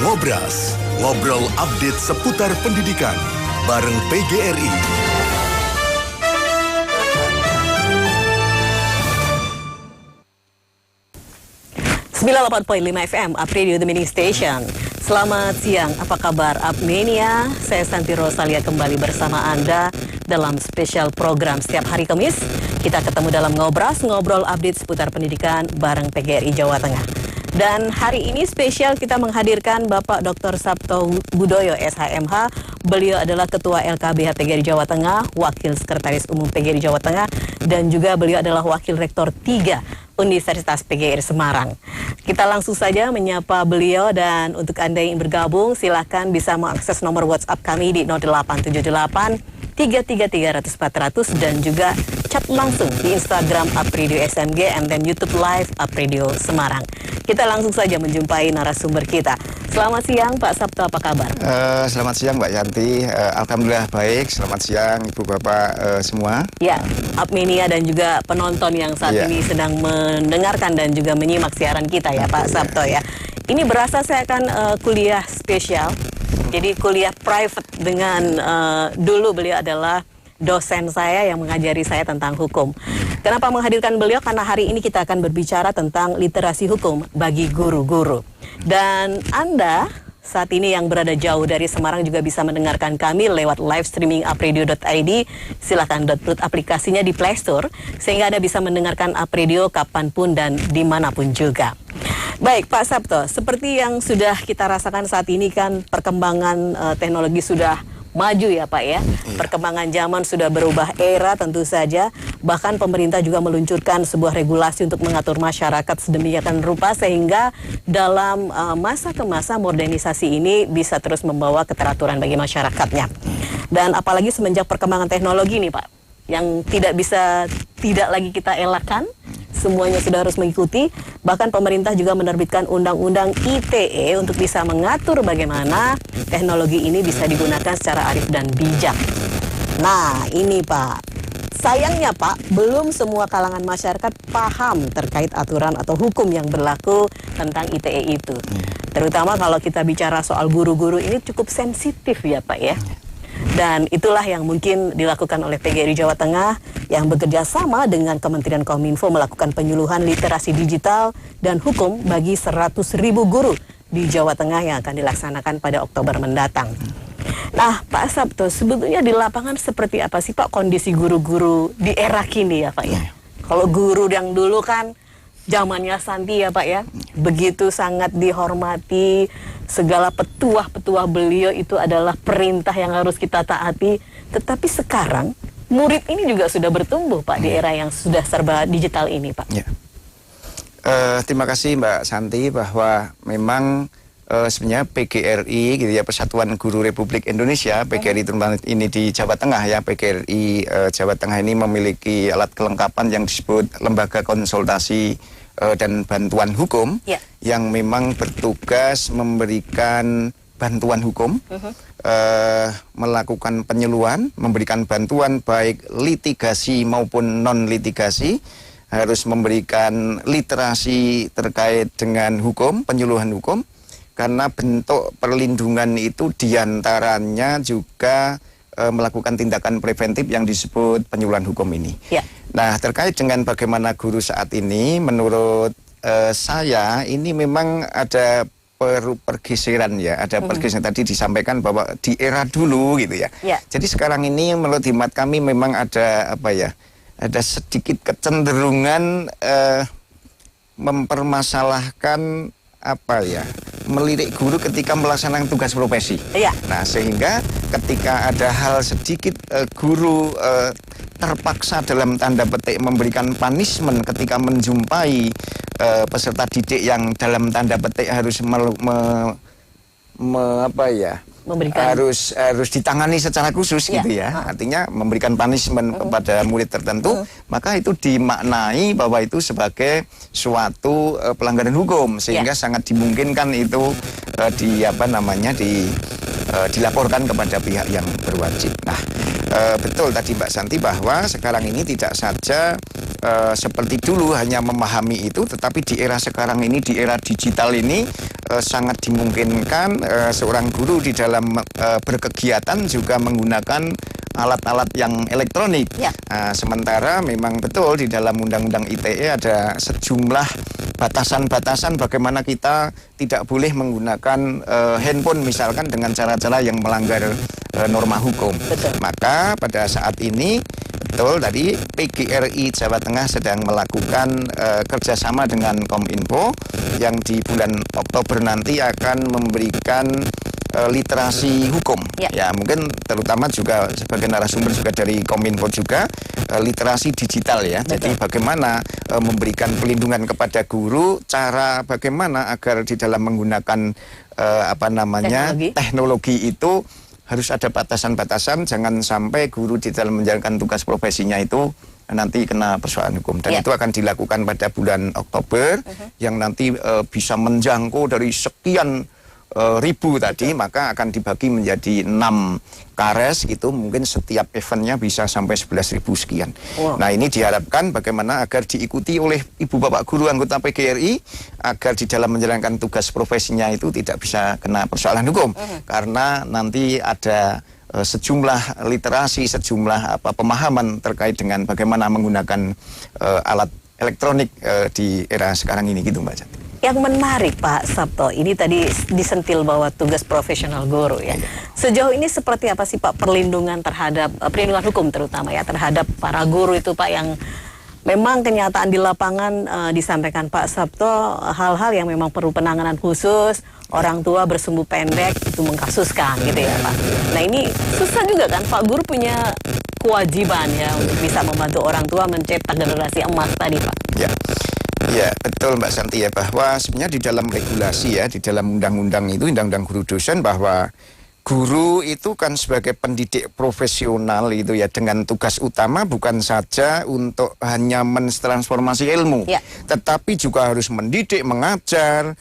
Ngobras, ngobrol update seputar pendidikan bareng PGRI. Sembilan 8.5 FM, Up Radio The Mini Station. Selamat siang, apa kabar Upmania? Saya Santi Rosalia kembali bersama Anda dalam spesial program setiap hari Kamis. Kita ketemu dalam Ngobras, ngobrol update seputar pendidikan bareng PGRI Jawa Tengah. Dan hari ini spesial kita menghadirkan Bapak Dr. Sabto Budoyo SHMH. Beliau adalah Ketua LKBH PGRI Jawa Tengah, Wakil Sekretaris Umum PGRI Jawa Tengah, dan juga beliau adalah Wakil Rektor 3 Universitas PGRI Semarang. Kita langsung saja menyapa beliau, dan untuk Anda yang bergabung silakan bisa mengakses nomor WhatsApp kami di 0878 33300 dan juga chat langsung di Instagram Up Radio SMG and then YouTube Live Up Radio Semarang. Kita langsung saja menjumpai narasumber kita. Selamat siang Pak Sabto, apa kabar? Selamat siang Mbak Yanti, alhamdulillah baik. Selamat siang Ibu Bapak semua. Ya, Upmania dan juga penonton yang saat ini sedang mendengarkan dan juga menyimak siaran kita ya Pak Sabto ya. Ini berasa saya akan kuliah spesial. Jadi kuliah private dengan dulu beliau adalah dosen saya yang mengajari saya tentang hukum. Kenapa menghadirkan beliau? Karena hari ini kita akan berbicara tentang literasi hukum bagi guru-guru. Dan Anda saat ini yang berada jauh dari Semarang juga bisa mendengarkan kami lewat live streaming upradio.id. Silahkan download aplikasinya di Play Store sehingga Anda bisa mendengarkan Up Radio kapanpun dan dimanapun juga. Baik Pak Sabto, seperti yang sudah kita rasakan saat ini kan perkembangan teknologi sudah maju ya Pak ya. Perkembangan zaman sudah berubah era tentu saja. Bahkan pemerintah juga meluncurkan sebuah regulasi untuk mengatur masyarakat sedemikian rupa sehingga dalam masa ke masa modernisasi ini bisa terus membawa keteraturan bagi masyarakatnya. Dan apalagi semenjak perkembangan teknologi nih Pak, yang tidak lagi kita elakkan, semuanya sudah harus mengikuti. Bahkan pemerintah juga menerbitkan undang-undang ITE untuk bisa mengatur bagaimana teknologi ini bisa digunakan secara arif dan bijak. Nah ini Pak, sayangnya Pak, belum semua kalangan masyarakat paham terkait aturan atau hukum yang berlaku tentang ITE itu. Terutama kalau kita bicara soal guru-guru ini cukup sensitif ya Pak ya. Dan itulah yang mungkin dilakukan oleh PGRI Jawa Tengah yang bekerja sama dengan Kementerian Kominfo melakukan penyuluhan literasi digital dan hukum bagi 100.000 guru di Jawa Tengah yang akan dilaksanakan pada Oktober mendatang. Nah Pak Sabto, sebetulnya di lapangan seperti apa sih Pak kondisi guru-guru di era kini ya Pak ya? Kalau guru yang dulu kan zamannya Santi ya Pak ya, begitu sangat dihormati, segala petuah-petuah beliau itu adalah perintah yang harus kita taati. Tetapi sekarang murid ini juga sudah bertumbuh Pak di era yang sudah serba digital ini Pak. Ya. Terima kasih Mbak Santi bahwa memang sebenarnya PGRI gitu ya, Persatuan Guru Republik Indonesia, PGRI ini di Jawa Tengah ya, PGRI Jawa Tengah ini memiliki alat kelengkapan yang disebut Lembaga Konsultasi dan Bantuan Hukum yang memang bertugas memberikan bantuan hukum, melakukan penyuluhan, memberikan bantuan baik litigasi maupun non-litigasi, harus memberikan literasi terkait dengan hukum, penyuluhan hukum, karena bentuk perlindungan itu diantaranya juga melakukan tindakan preventif yang disebut penyuluhan hukum ini. Nah, terkait dengan bagaimana guru saat ini, menurut saya ini memang ada pergeseran ya, ada pergeseran. Tadi disampaikan bahwa di era dulu gitu ya. Jadi sekarang ini menurut hemat kami memang ada ada sedikit kecenderungan mempermasalahkan melirik guru ketika melaksanakan tugas profesi. Nah, sehingga ketika ada hal sedikit guru terpaksa dalam tanda petik memberikan punishment ketika menjumpai peserta didik yang dalam tanda petik harus harus ditangani secara khusus gitu ya. Artinya memberikan punishment kepada murid tertentu, maka itu dimaknai bahwa itu sebagai suatu pelanggaran hukum sehingga sangat dimungkinkan itu dilaporkan kepada pihak yang berwajib. Nah, betul tadi Mbak Santi bahwa sekarang ini tidak saja seperti dulu hanya memahami itu, tetapi di era sekarang ini, di era digital ini, sangat dimungkinkan seorang guru di dalam berkegiatan juga menggunakan alat-alat yang elektronik. Ya. Sementara memang betul di dalam Undang-Undang ITE ada sejumlah batasan-batasan bagaimana kita tidak boleh menggunakan handphone misalkan dengan cara-cara yang melanggar norma hukum. Betul. Maka pada saat ini betul tadi PGRI Jawa Tengah sedang melakukan kerjasama dengan Kominfo yang di bulan Oktober nanti akan memberikan literasi hukum. Ya, mungkin terutama juga sebagai narasumber juga dari Kominfo juga literasi digital ya. Betul. Jadi bagaimana memberikan pelindungan kepada guru, cara bagaimana agar di dalam menggunakan teknologi itu harus ada batasan-batasan, jangan sampai guru di dalam menjalankan tugas profesinya itu nanti kena persoalan hukum. Dan itu akan dilakukan pada bulan Oktober yang nanti bisa menjangkau dari sekian ribu tadi, maka akan dibagi menjadi 6 kares, itu mungkin setiap eventnya bisa sampai 11.000 sekian. Wow. Nah ini diharapkan bagaimana agar diikuti oleh ibu bapak guru anggota PGRI agar di dalam menjalankan tugas profesinya itu tidak bisa kena persoalan hukum. Karena nanti ada sejumlah literasi, sejumlah pemahaman terkait dengan bagaimana menggunakan alat elektronik di era sekarang ini gitu Mbak Jati. Yang menarik Pak Sabto, ini tadi disentil bahwa tugas profesional guru ya. Sejauh ini seperti apa sih Pak perlindungan terhadap, perlindungan hukum terutama ya terhadap para guru itu Pak, yang memang kenyataan di lapangan disampaikan Pak Sabto hal-hal yang memang perlu penanganan khusus, orang tua bersumbu pendek itu mengkasuskan gitu ya Pak. Nah ini susah juga kan, Pak guru punya kewajiban ya untuk bisa membantu orang tua mencetak generasi emas tadi Pak. Ya, betul Mbak Santi ya, bahwa sebenarnya di dalam regulasi ya, di dalam undang-undang itu, undang-undang guru dosen, bahwa guru itu kan sebagai pendidik profesional itu ya, dengan tugas utama bukan saja untuk hanya mentransformasi ilmu, tetapi juga harus mendidik, mengajar,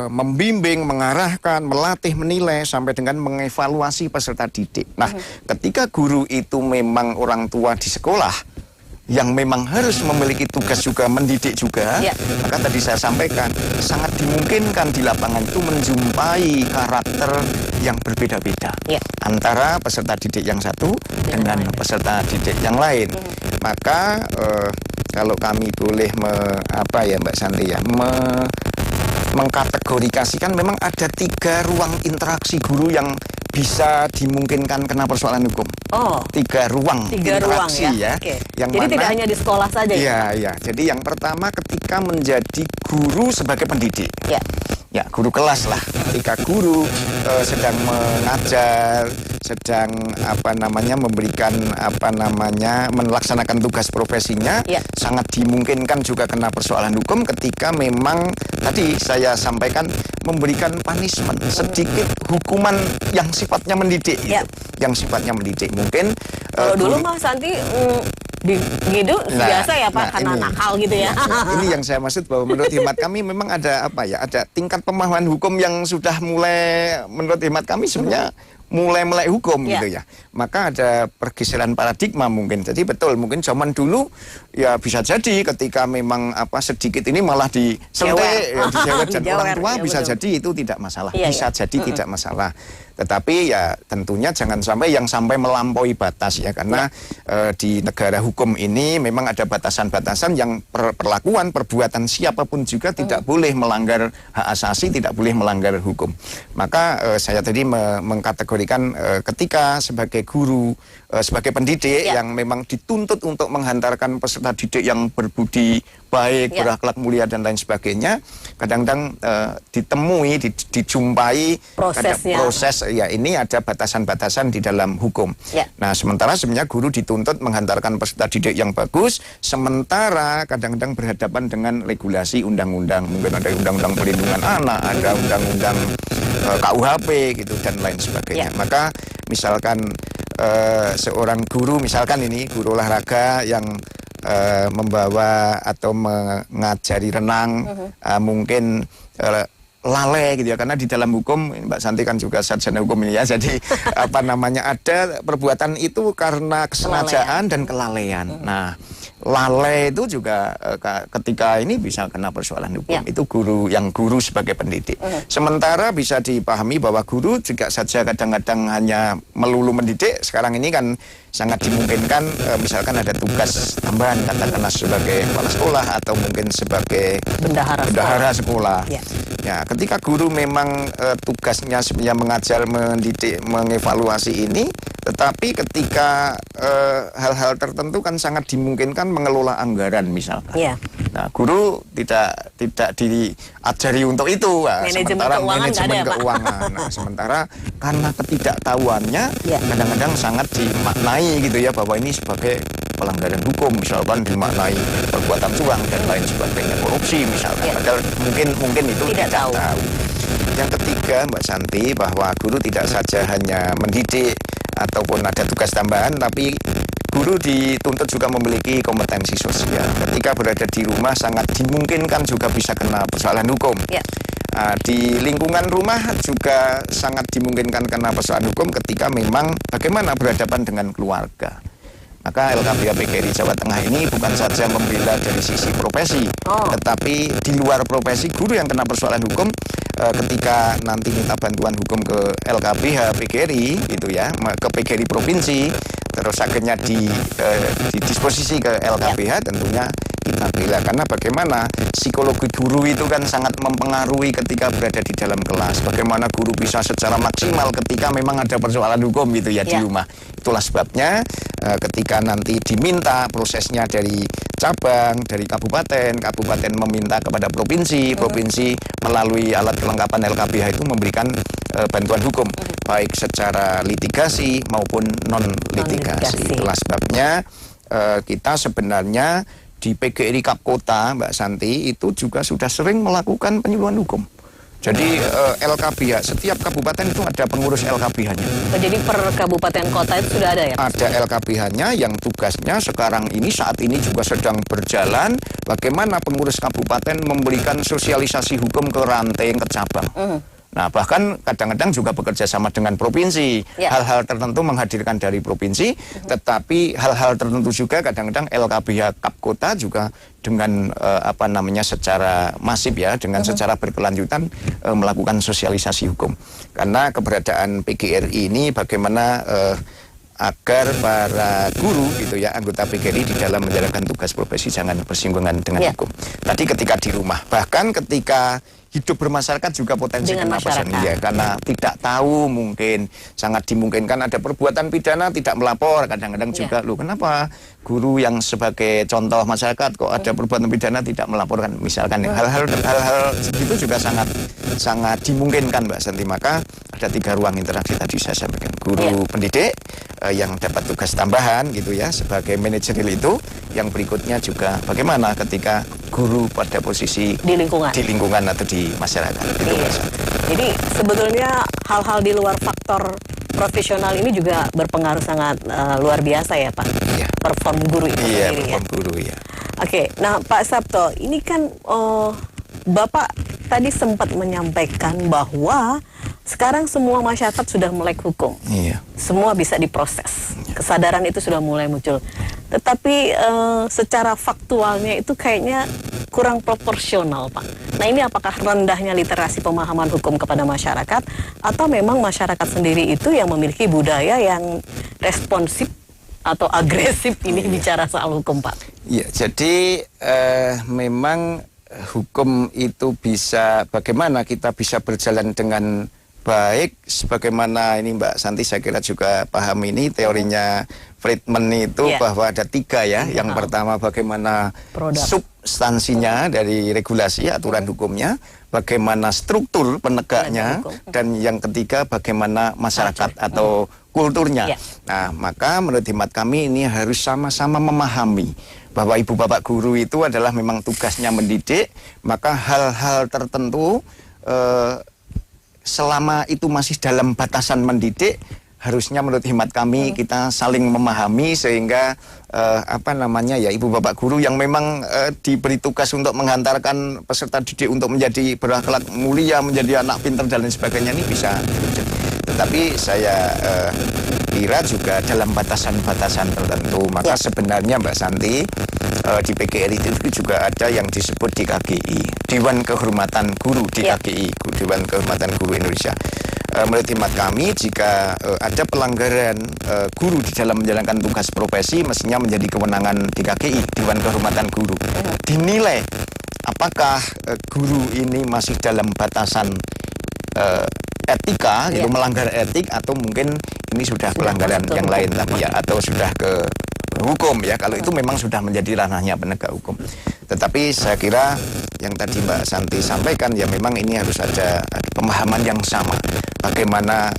membimbing, mengarahkan, melatih, menilai, sampai dengan mengevaluasi peserta didik. Nah, ketika guru itu memang orang tua di sekolah, yang memang harus memiliki tugas juga mendidik juga, maka tadi saya sampaikan sangat dimungkinkan di lapangan itu menjumpai karakter yang berbeda-beda antara peserta didik yang satu dengan peserta didik yang lain. Maka kalau kami boleh Mbak Santi ya, mengkategorisasikan memang ada 3 ruang interaksi guru yang bisa dimungkinkan kena persoalan hukum. 3 ruang interaksi ya. Yang jadi tidak hanya di sekolah saja ya? Jadi yang pertama ketika menjadi guru sebagai pendidik. Ya, guru kelas lah. Ketika guru sedang mengajar, sedang memberikan melaksanakan tugas profesinya, sangat dimungkinkan juga kena persoalan hukum ketika memang tadi saya sampaikan memberikan punishment, sedikit hukuman yang sifatnya mendidik yang sifatnya mendidik. Mungkin kalau dulu Mas Santi gitu biasa ya Pak, karena nakal gitu ya. Ini yang saya maksud, bahwa menurut hemat kami memang ada ada tingkat pemahaman hukum yang sudah mulai, menurut hemat kami sebenarnya mulai melek hukum gitu ya. Maka ada pergeseran paradigma mungkin. Jadi betul, mungkin zaman dulu ya bisa jadi ketika memang sedikit ini malah disentek, disewet dan orang tua bisa jadi itu tidak masalah. Bisa jadi tidak masalah. Tetapi ya tentunya jangan sampai melampaui batas ya, karena di negara hukum ini memang ada batasan-batasan yang perlakuan perbuatan siapapun juga tidak boleh melanggar hak asasi, tidak boleh melanggar hukum. Maka saya tadi mengkategorikan ketika sebagai guru, sebagai pendidik yang memang dituntut untuk menghantarkan peserta didik yang berbudi baik, berakhlak mulia dan lain sebagainya, kadang-kadang dijumpai proses ya, ini ada batasan-batasan di dalam hukum. Nah, sementara sebenarnya guru dituntut menghantarkan peserta didik yang bagus, sementara kadang-kadang berhadapan dengan regulasi undang-undang, mungkin ada undang-undang perlindungan anak, ada undang-undang KUHP gitu dan lain sebagainya. Maka misalkan seorang guru, misalkan ini guru olahraga yang membawa atau mengajari renang, mungkin lalai gitu ya, karena di dalam hukum, Mbak Santi kan juga sarjana hukum ini ya, jadi ada perbuatan itu karena kesengajaan dan kelalaian. Nah, lalai itu juga ketika ini bisa kena persoalan hukum. Itu guru sebagai pendidik. Sementara bisa dipahami bahwa guru juga saja kadang-kadang hanya melulu mendidik. Sekarang ini kan sangat dimungkinkan misalkan ada tugas tambahan katakanlah sebagai kepala sekolah atau mungkin sebagai bendahara sekolah. Ya, ketika guru memang tugasnya sebenarnya mengajar, mendidik, mengevaluasi ini, tetapi ketika hal-hal tertentu kan sangat dimungkinkan mengelola anggaran misalkan. Nah, guru tidak diajari untuk itu. Nah, sementara manajemen keuangan. Nah, sementara karena ketidaktahuannya kadang-kadang sangat dimaknai gitu ya, bahwa ini sebagai pelanggaran hukum, misalkan dimaknai perbuatan curang dan lain sebagainya, korupsi misalkan. Padahal mungkin itu tidak tahu. Yang ketiga, Mbak Santi, bahwa guru tidak saja hanya mendidik ataupun ada tugas tambahan, tapi guru dituntut juga memiliki kompetensi sosial. Ketika berada di rumah sangat dimungkinkan juga bisa kena persoalan hukum. Di lingkungan rumah juga sangat dimungkinkan kena persoalan hukum ketika memang bagaimana berhadapan dengan keluarga. Maka LKBH PGRI Jawa Tengah ini bukan saja membela dari sisi profesi, tetapi di luar profesi guru yang kena persoalan hukum ketika nanti minta bantuan hukum ke LKBH PGRI gitu ya, ke PGRI provinsi, terus akhirnya disposisi ke LKBH, tentunya kita bela. Karena bagaimana psikologi guru itu kan sangat mempengaruhi ketika berada di dalam kelas. Bagaimana guru bisa secara maksimal ketika memang ada persoalan hukum gitu ya di rumah. Itulah sebabnya ketika nanti diminta prosesnya dari cabang, dari kabupaten meminta kepada provinsi, provinsi melalui alat kelengkapan LKBH itu memberikan bantuan hukum, baik secara litigasi maupun non-litigasi. Itulah sebabnya kita sebenarnya di PGRI Kap Kota, Mbak Santi, itu juga sudah sering melakukan penyuluhan hukum. Jadi LKBH, setiap kabupaten itu ada pengurus LKBH-nya. Jadi per kabupaten kota itu sudah ada ya? Ada LKBH-nya yang tugasnya saat ini juga sedang berjalan. Bagaimana pengurus kabupaten memberikan sosialisasi hukum ke ranting, ke cabang. Nah, bahkan kadang-kadang juga bekerja sama dengan provinsi. Hal-hal tertentu menghadirkan dari provinsi, tetapi hal-hal tertentu juga kadang-kadang LKBH Kap Kota juga dengan secara masif ya, dengan secara berkelanjutan melakukan sosialisasi hukum. Karena keberadaan PGRI ini bagaimana agar para guru gitu ya, anggota PGRI di dalam menjalankan tugas profesi jangan bersinggungan dengan hukum. Tadi ketika di rumah, bahkan ketika hidup bermasyarakat juga potensi kena persoalan ya, karena tidak tahu, mungkin sangat dimungkinkan ada perbuatan pidana tidak melapor. Kadang-kadang juga kenapa guru yang sebagai contoh masyarakat kok ada perbuatan pidana tidak melaporkan misalkan. Hal-hal segitu juga sangat dimungkinkan, Mbak Santi. Maka ada 3 ruang interaksi tadi saya sampaikan. Guru pendidik yang dapat tugas tambahan gitu ya sebagai manajerial itu. Yang berikutnya juga bagaimana ketika guru pada posisi di lingkungan atau di masyarakat. Jadi sebetulnya hal-hal di luar faktor profesional ini juga berpengaruh sangat luar biasa ya Pak. Perform guru itu sendiri perform guru ya. Oke, nah Pak Sabto, ini kan Bapak tadi sempat menyampaikan bahwa sekarang semua masyarakat sudah melek hukum. Semua bisa diproses. Kesadaran itu sudah mulai muncul. Tetapi secara faktualnya itu kayaknya kurang proporsional, Pak. Nah, ini apakah rendahnya literasi pemahaman hukum kepada masyarakat atau memang masyarakat sendiri itu yang memiliki budaya yang responsif atau agresif ini bicara soal hukum, Pak? Ya, jadi memang hukum itu bisa, bagaimana kita bisa berjalan dengan baik, sebagaimana ini Mbak Santi saya kira juga paham ini teorinya Friedman itu bahwa ada 3 ya. Yang pertama bagaimana substansinya dari regulasi aturan hukumnya, bagaimana struktur penegaknya, dan yang ketiga bagaimana masyarakat atau kulturnya. Nah, maka menurut hemat kami ini harus sama-sama memahami bahwa ibu bapak guru itu adalah memang tugasnya mendidik, maka hal-hal tertentu selama itu masih dalam batasan mendidik, harusnya menurut hemat kami kita saling memahami sehingga ibu bapak guru yang memang diberi tugas untuk menghantarkan peserta didik untuk menjadi berakhlak mulia, menjadi anak pintar dan lain sebagainya ini bisa. Tetapi saya kira juga dalam batasan-batasan tertentu. Maka sebenarnya Mbak Santi, di PGRI itu juga ada yang disebut DKGI, Dewan Kehormatan Guru DKGI, Dewan Kehormatan Guru Indonesia. Menurut hemat kami, jika ada pelanggaran guru di dalam menjalankan tugas profesi, mestinya menjadi kewenangan DKGI, Dewan Kehormatan Guru. Dinilai apakah guru ini masih dalam batasan etika, itu melanggar etik, atau mungkin ini sudah pelanggaran yang lain tapi ya, atau sudah ke hukum ya. Kalau itu memang sudah menjadi ranahnya penegak hukum. Tetapi saya kira yang tadi Mbak Santi sampaikan, ya memang ini harus ada pemahaman yang sama. Bagaimana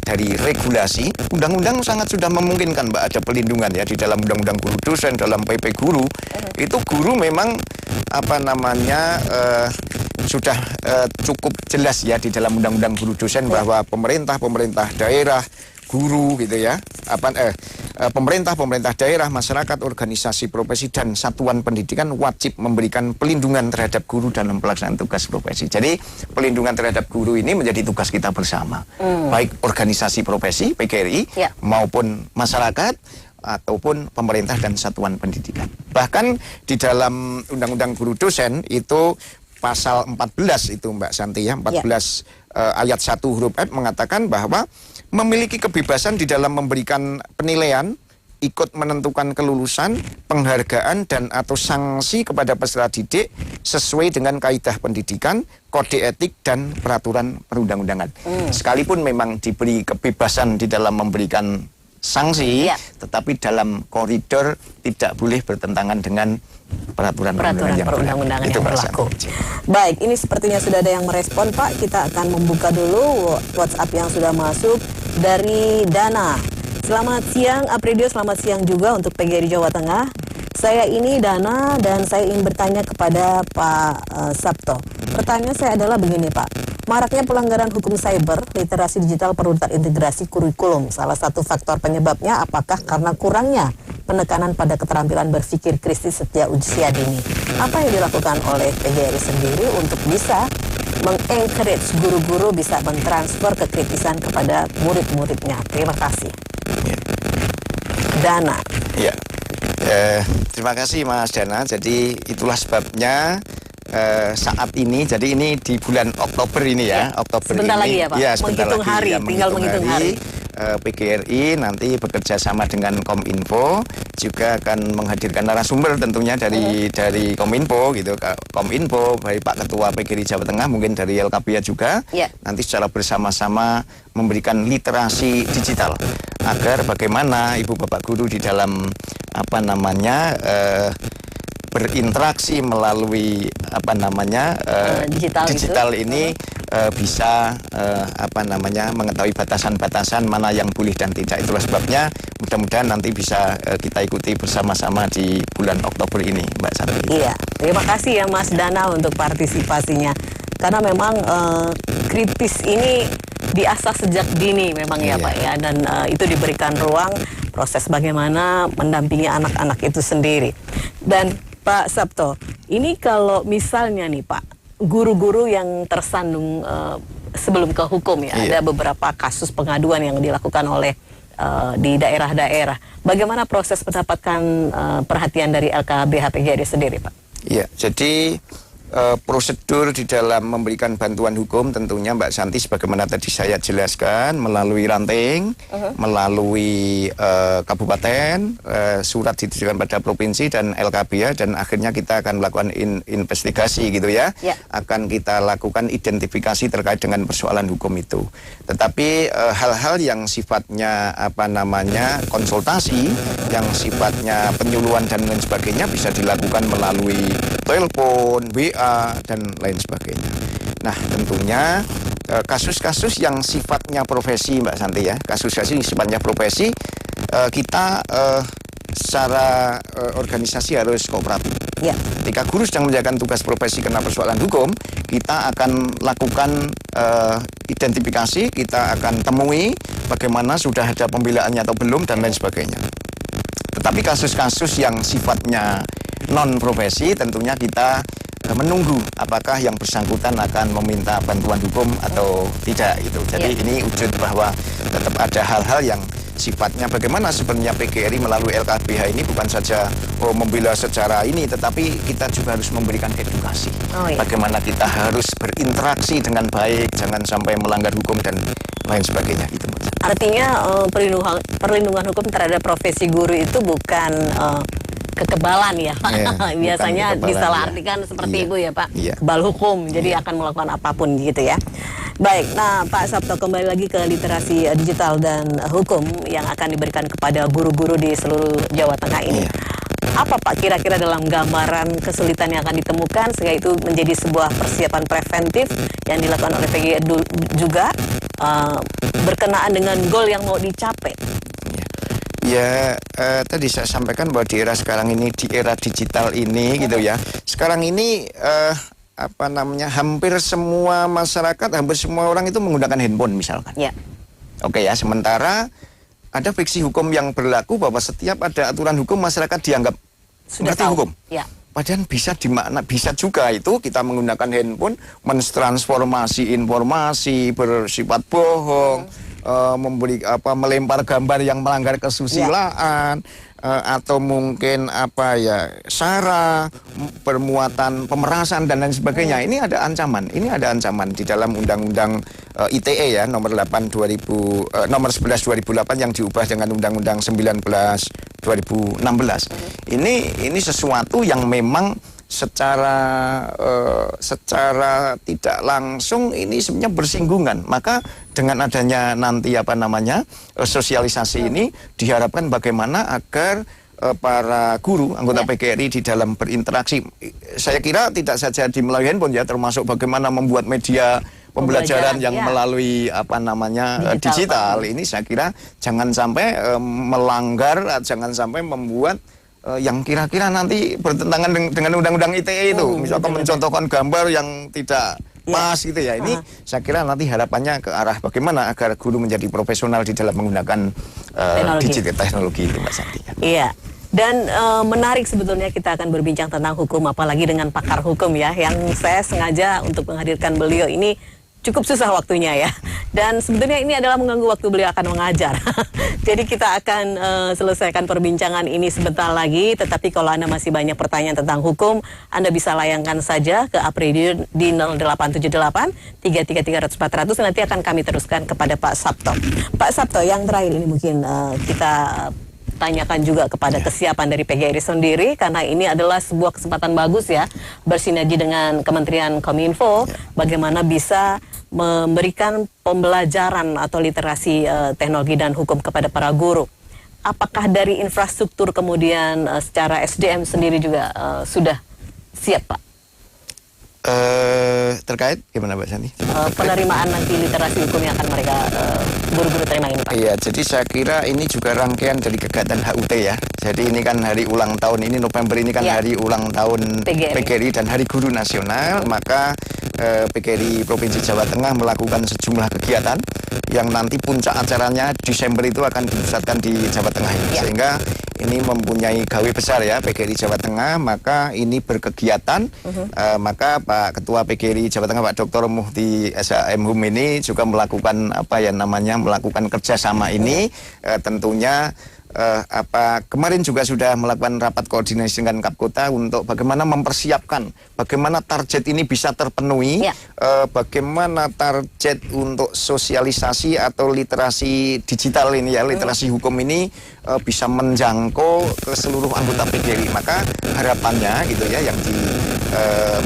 dari regulasi, undang-undang sangat sudah memungkinkan Mbak, ada pelindungan ya di dalam undang-undang guru dosen, dalam PP guru. Itu guru memang sudah cukup jelas ya di dalam undang-undang guru dosen bahwa pemerintah daerah, guru gitu ya, pemerintah daerah, masyarakat, organisasi profesi dan satuan pendidikan wajib memberikan pelindungan terhadap guru dalam pelaksanaan tugas profesi. Jadi pelindungan terhadap guru ini menjadi tugas kita bersama, baik organisasi profesi PGRI maupun masyarakat ataupun pemerintah dan satuan pendidikan. Bahkan di dalam undang-undang guru dosen itu pasal 14 itu Mbak Santi ya, 14 ayat 1 huruf F mengatakan bahwa memiliki kebebasan di dalam memberikan penilaian, ikut menentukan kelulusan, penghargaan dan atau sanksi kepada peserta didik sesuai dengan kaidah pendidikan, kode etik dan peraturan perundang-undangan. Sekalipun memang diberi kebebasan di dalam memberikan sanksi, tetapi dalam koridor tidak boleh bertentangan dengan peraturan perundang-undangan yang berlaku. Baik, ini sepertinya sudah ada yang merespon Pak. Kita akan membuka dulu WhatsApp yang sudah masuk dari Dana. Selamat siang Apridio, selamat siang juga untuk PGRI Jawa Tengah. Saya ini Dana dan saya ingin bertanya kepada Pak Sabto. Pertanyaan saya adalah begini Pak, maraknya pelanggaran hukum cyber, literasi digital perlu terintegrasi kurikulum. Salah satu faktor penyebabnya apakah karena kurangnya penekanan pada keterampilan berpikir kritis sejak usia dini. Apa yang dilakukan oleh PGRI sendiri untuk bisa mengencourage guru-guru bisa mentransfer kekritisan kepada murid-muridnya? Terima kasih. Dana. Ya. Terima kasih Mas Dana. Jadi itulah sebabnya saat ini, jadi ini di bulan Oktober ini ya, Oktober sebentar ini, lagi ya Pak, ya, menghitung lagi, hari, ya, tinggal menghitung hari. PGRI nanti bekerja sama dengan Kominfo juga akan menghadirkan narasumber tentunya dari Kominfo gitu, Kominfo, baik Pak Ketua PGRI Jawa Tengah, mungkin dari LKBA juga, nanti secara bersama-sama memberikan literasi digital agar bagaimana Ibu Bapak Guru di dalam berinteraksi melalui digital ini bisa mengetahui batasan-batasan mana yang boleh dan tidak. Itulah sebabnya mudah-mudahan nanti bisa kita ikuti bersama-sama di bulan Oktober ini Mbak Santi. Iya, terima kasih ya Mas Dana untuk partisipasinya. Karena memang kritis ini diasah sejak dini memang ya Pak ya, dan itu diberikan ruang proses bagaimana mendampingi anak-anak itu sendiri. Dan Pak Sabto, ini kalau misalnya nih Pak, guru-guru yang tersandung sebelum ke hukum ya, ada beberapa kasus pengaduan yang dilakukan oleh di daerah-daerah. Bagaimana proses mendapatkan perhatian dari LKBH PGRI sendiri Pak? Iya, jadi prosedur di dalam memberikan bantuan hukum tentunya Mbak Santi sebagaimana tadi saya jelaskan melalui ranting, melalui kabupaten, surat ditujukan pada provinsi dan LKBA, dan akhirnya kita akan melakukan investigasi gitu ya. Akan kita lakukan identifikasi terkait dengan persoalan hukum itu. Tetapi hal-hal yang sifatnya konsultasi, yang sifatnya penyuluhan dan lain sebagainya bisa dilakukan melalui telepon, WA dan lain sebagainya. Nah, tentunya kasus-kasus yang sifatnya profesi Mbak Santi ya, kasus-kasus yang sifatnya profesi kita secara organisasi harus kooperatif. Ketika guru sedang menjalankan tugas profesi karena persoalan hukum, kita akan lakukan identifikasi, kita akan temui bagaimana sudah ada pembelaannya atau belum dan lain sebagainya. Tetapi kasus-kasus yang sifatnya non profesi tentunya kita menunggu apakah yang bersangkutan akan meminta bantuan hukum atau tidak gitu. Jadi ini wujud bahwa tetap ada hal-hal yang sifatnya bagaimana sebenarnya PGRI melalui LKBH ini bukan saja membela secara ini, tetapi kita juga harus memberikan edukasi. Bagaimana kita harus berinteraksi dengan baik, jangan sampai melanggar hukum dan lain sebagainya. Gitu, artinya perlindungan hukum terhadap profesi guru itu bukan kekebalan ya, biasanya disalahartikan seperti itu ya Pak, kebal hukum, jadi akan melakukan apapun gitu ya. Baik, nah Pak Sabto, kembali lagi ke literasi digital dan hukum yang akan diberikan kepada guru-guru di seluruh Jawa Tengah ini. Apa Pak kira-kira dalam gambaran kesulitan yang akan ditemukan sehingga itu menjadi sebuah persiapan preventif yang dilakukan oleh PGRI juga berkenaan dengan goal yang mau dicapai? Ya, tadi saya sampaikan bahwa di era sekarang ini, di era digital ini gitu ya. Sekarang ini hampir semua masyarakat, hampir semua orang itu menggunakan handphone misalkan. Oke ya, sementara ada fiksi hukum yang berlaku bahwa setiap ada aturan hukum masyarakat dianggap mengerti hukum. Padahal bisa juga itu kita menggunakan handphone mentransformasi informasi bersifat bohong, melempar gambar yang melanggar kesusilaan, atau mungkin sara, permuatan pemerasan dan lain sebagainya. Ini ada ancaman. Di dalam Undang-Undang ITE ya nomor 11 2008 yang diubah dengan Undang-Undang 19 2016. Ini sesuatu yang memang secara tidak langsung ini sebenarnya bersinggungan. Maka dengan adanya nanti sosialisasi ini diharapkan bagaimana agar para guru anggota PGRI di dalam berinteraksi, saya kira tidak saja di melalui handphone ya, termasuk bagaimana membuat media pembelajaran yang melalui digital. Ini saya kira jangan sampai melanggar, jangan sampai membuat yang kira-kira nanti bertentangan dengan undang-undang ITE itu, misalkan mencontohkan gambar yang tidak pas gitu ya. Ini saya kira nanti harapannya ke arah bagaimana agar guru menjadi profesional di dalam menggunakan digital teknologi itu, Mbak Santi. Iya. Dan menarik sebetulnya kita akan berbincang tentang hukum, apalagi dengan pakar hukum ya, yang saya sengaja untuk menghadirkan beliau ini cukup susah waktunya ya. Dan sebetulnya ini adalah mengganggu waktu beliau akan mengajar. Jadi kita akan selesaikan perbincangan ini sebentar lagi. Tetapi kalau Anda masih banyak pertanyaan tentang hukum, Anda bisa layangkan saja ke Apredio di 0878 333 400. Nanti akan kami teruskan kepada Pak Sabto. Pak Sabto, yang terakhir ini mungkin kita tanyakan juga kepada kesiapan dari PGRI sendiri, karena ini adalah sebuah kesempatan bagus ya, bersinergi dengan Kementerian Kominfo, bagaimana bisa memberikan pembelajaran atau literasi teknologi dan hukum kepada para guru. Apakah dari infrastruktur kemudian secara SDM sendiri juga sudah siap Pak? Terkait gimana Mbak Santi? Penerimaan nanti literasi hukum yang akan mereka guru-guru terima ini Pak. Iya, jadi saya kira ini juga rangkaian dari kegiatan HUT ya. Jadi ini kan hari ulang tahun, ini November ini kan hari ulang tahun PGRI dan Hari Guru Nasional. Maka PGRI Provinsi Jawa Tengah melakukan sejumlah kegiatan yang nanti puncak acaranya Desember itu akan dipusatkan di Jawa Tengah ini. Sehingga ini mempunyai gawe besar ya PGRI Jawa Tengah, maka ini berkegiatan. Maka Pak Ketua PGRI Jawa Tengah Pak Dr. Muhti SHM ini juga melakukan melakukan kerjasama ini. Tentunya kemarin juga sudah melakukan rapat koordinasi dengan Kapkota untuk bagaimana mempersiapkan bagaimana target ini bisa terpenuhi, bagaimana target untuk sosialisasi atau literasi digital ini ya, literasi hukum ini bisa menjangkau ke seluruh anggota PGRI. Maka harapannya gitu ya, yang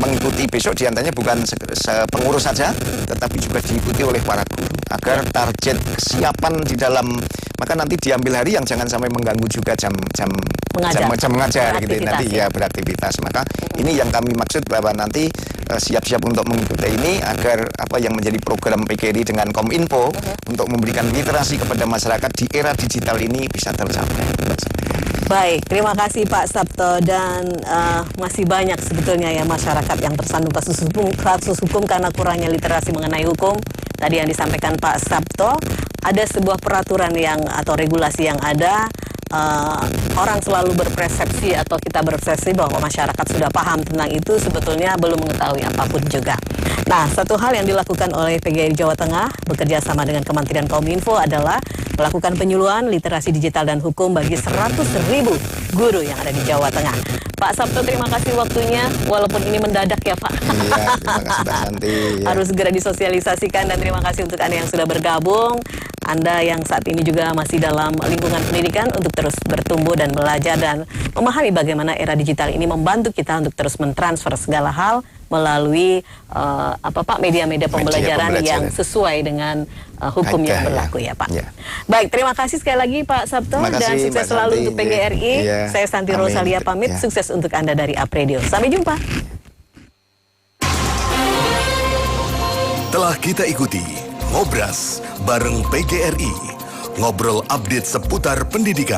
mengikuti besok diantaranya bukan pengurus saja, tetapi juga diikuti oleh para guru agar target kesiapan di dalam, maka nanti diambil hari yang jangan sampai mengganggu juga jam mengajar gitu nanti ya beraktivitas. Maka ini yang kami maksud bahwa nanti siap-siap untuk mengikuti ini agar apa yang menjadi program PGRI dengan Kominfo untuk memberikan literasi kepada masyarakat di era digital ini bisa tercapai. Baik, terima kasih Pak Sabto, dan masih banyak sebetulnya ya masyarakat yang tersandung kasus hukum karena kurangnya literasi mengenai hukum. Tadi yang disampaikan Pak Sabto, ada sebuah peraturan yang atau regulasi yang ada, orang selalu berpersepsi atau kita berpersepsi bahwa masyarakat sudah paham tentang itu, sebetulnya belum mengetahui apapun juga. Nah, satu hal yang dilakukan oleh PGRI Jawa Tengah bekerja sama dengan Kementerian Kominfo adalah melakukan penyuluhan literasi digital dan hukum bagi 100.000 guru yang ada di Jawa Tengah. Pak Sabto, terima kasih waktunya, walaupun ini mendadak ya Pak. Iya, terima kasih Mbak Santi. Ya. Harus segera disosialisasikan, dan terima kasih untuk Anda yang sudah bergabung. Anda yang saat ini juga masih dalam lingkungan pendidikan untuk terus bertumbuh dan belajar dan memahami bagaimana era digital ini membantu kita untuk terus mentransfer segala hal melalui media-media pembelajaran yang sesuai dengan hukum yang berlaku ya Pak. Ya. Baik, terima kasih sekali lagi Pak Sabto, dan sukses selalu untuk PGRI. Ya. Saya Santi Rosalia pamit, sukses untuk Anda dari Apredio. Sampai jumpa. Telah kita ikuti Ngobras bareng PGRI, ngobrol update seputar pendidikan.